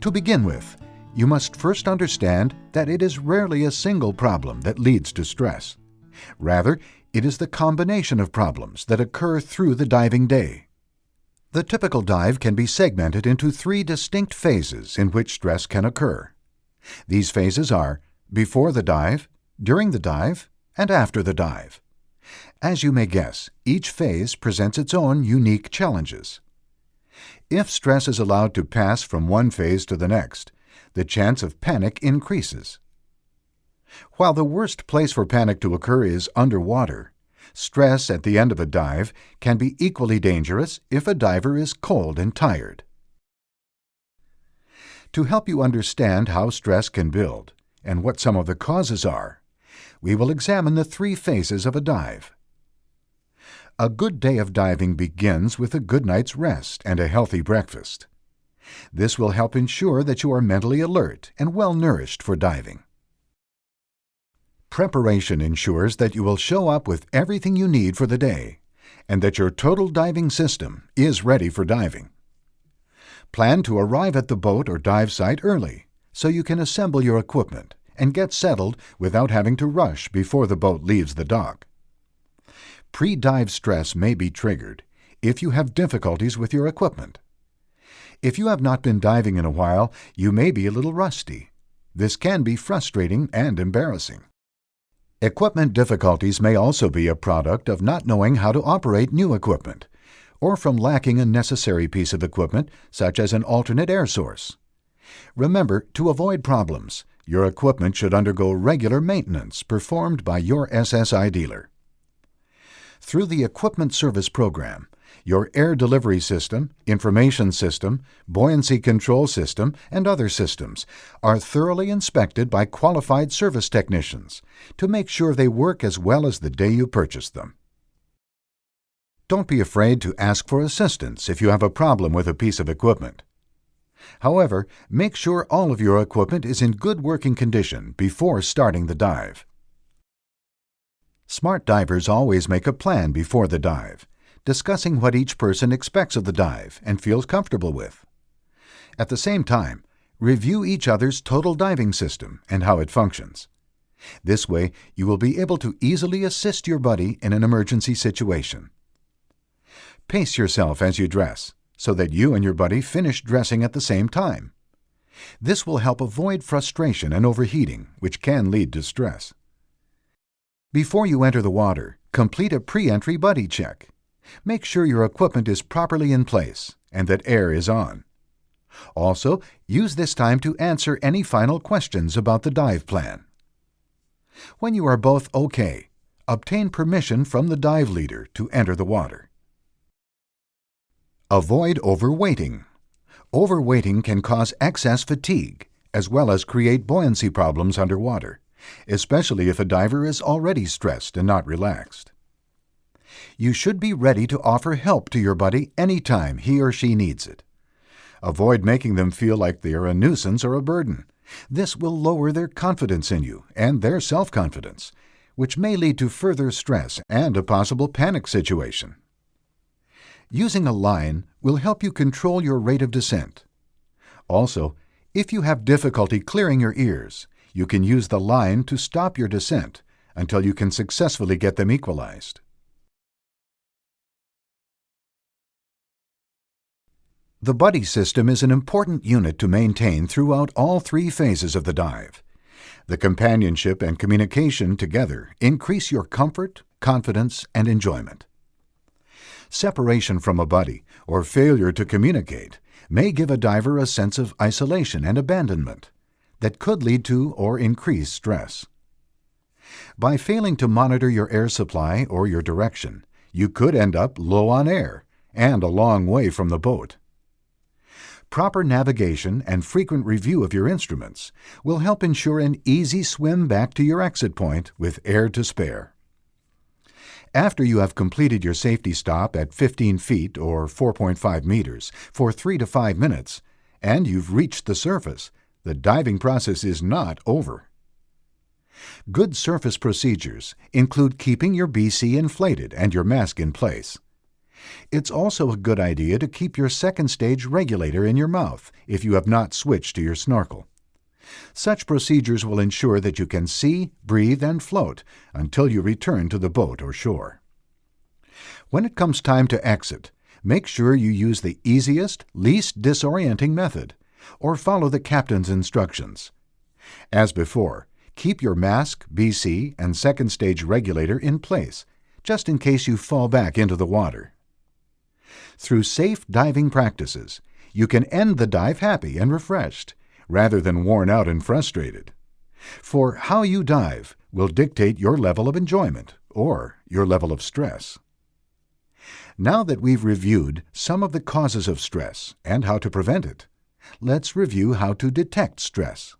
To begin with, you must first understand that it is rarely a single problem that leads to stress. Rather, it is the combination of problems that occur through the diving day. The typical dive can be segmented into 3 distinct phases in which stress can occur. These phases are before the dive, during the dive, and after the dive. As you may guess, each phase presents its own unique challenges. If stress is allowed to pass from one phase to the next, the chance of panic increases. While the worst place for panic to occur is underwater, stress at the end of a dive can be equally dangerous if a diver is cold and tired. To help you understand how stress can build and what some of the causes are, we will examine the 3 phases of a dive. A good day of diving begins with a good night's rest and a healthy breakfast. This will help ensure that you are mentally alert and well-nourished for diving. Preparation ensures that you will show up with everything you need for the day and that your total diving system is ready for diving. Plan to arrive at the boat or dive site early so you can assemble your equipment and get settled without having to rush before the boat leaves the dock. Pre-dive stress may be triggered if you have difficulties with your equipment. If you have not been diving in a while, you may be a little rusty. This can be frustrating and embarrassing. Equipment difficulties may also be a product of not knowing how to operate new equipment, or from lacking a necessary piece of equipment such as an alternate air source. Remember, to avoid problems, your equipment should undergo regular maintenance performed by your SSI dealer. Through the Equipment Service Program, your air delivery system, information system, buoyancy control system, and other systems are thoroughly inspected by qualified service technicians to make sure they work as well as the day you purchased them. Don't be afraid to ask for assistance if you have a problem with a piece of equipment. However, make sure all of your equipment is in good working condition before starting the dive. Smart divers always make a plan before the dive, discussing what each person expects of the dive and feels comfortable with. At the same time, review each other's total diving system and how it functions. This way, you will be able to easily assist your buddy in an emergency situation. Pace yourself as you dress, so that you and your buddy finish dressing at the same time. This will help avoid frustration and overheating, which can lead to stress. Before you enter the water, complete a pre-entry buddy check. Make sure your equipment is properly in place and that air is on. Also, use this time to answer any final questions about the dive plan. When you are both okay, obtain permission from the dive leader to enter the water. Avoid overweighting. Overweighting can cause excess fatigue, as well as create buoyancy problems underwater, especially if a diver is already stressed and not relaxed. You should be ready to offer help to your buddy anytime he or she needs it. Avoid making them feel like they are a nuisance or a burden. This will lower their confidence in you and their self-confidence, which may lead to further stress and a possible panic situation. Using a line will help you control your rate of descent. Also, if you have difficulty clearing your ears, you can use the line to stop your descent until you can successfully get them equalized. The buddy system is an important unit to maintain throughout all 3 phases of the dive. The companionship and communication together increase your comfort, confidence, and enjoyment. Separation from a buddy or failure to communicate may give a diver a sense of isolation and abandonment that could lead to or increase stress. By failing to monitor your air supply or your direction, you could end up low on air and a long way from the boat. Proper navigation and frequent review of your instruments will help ensure an easy swim back to your exit point with air to spare. After you have completed your safety stop at 15 feet or 4.5 meters for 3 to 5 minutes, and you've reached the surface, the diving process is not over. Good surface procedures include keeping your BC inflated and your mask in place. It's also a good idea to keep your second stage regulator in your mouth if you have not switched to your snorkel. Such procedures will ensure that you can see, breathe, and float until you return to the boat or shore. When it comes time to exit, make sure you use the easiest, least disorienting method, or follow the captain's instructions. As before, keep your mask, BC, and second stage regulator in place, just in case you fall back into the water. Through safe diving practices, you can end the dive happy and refreshed, rather than worn out and frustrated. For how you dive will dictate your level of enjoyment or your level of stress. Now that we've reviewed some of the causes of stress and how to prevent it, let's review how to detect stress.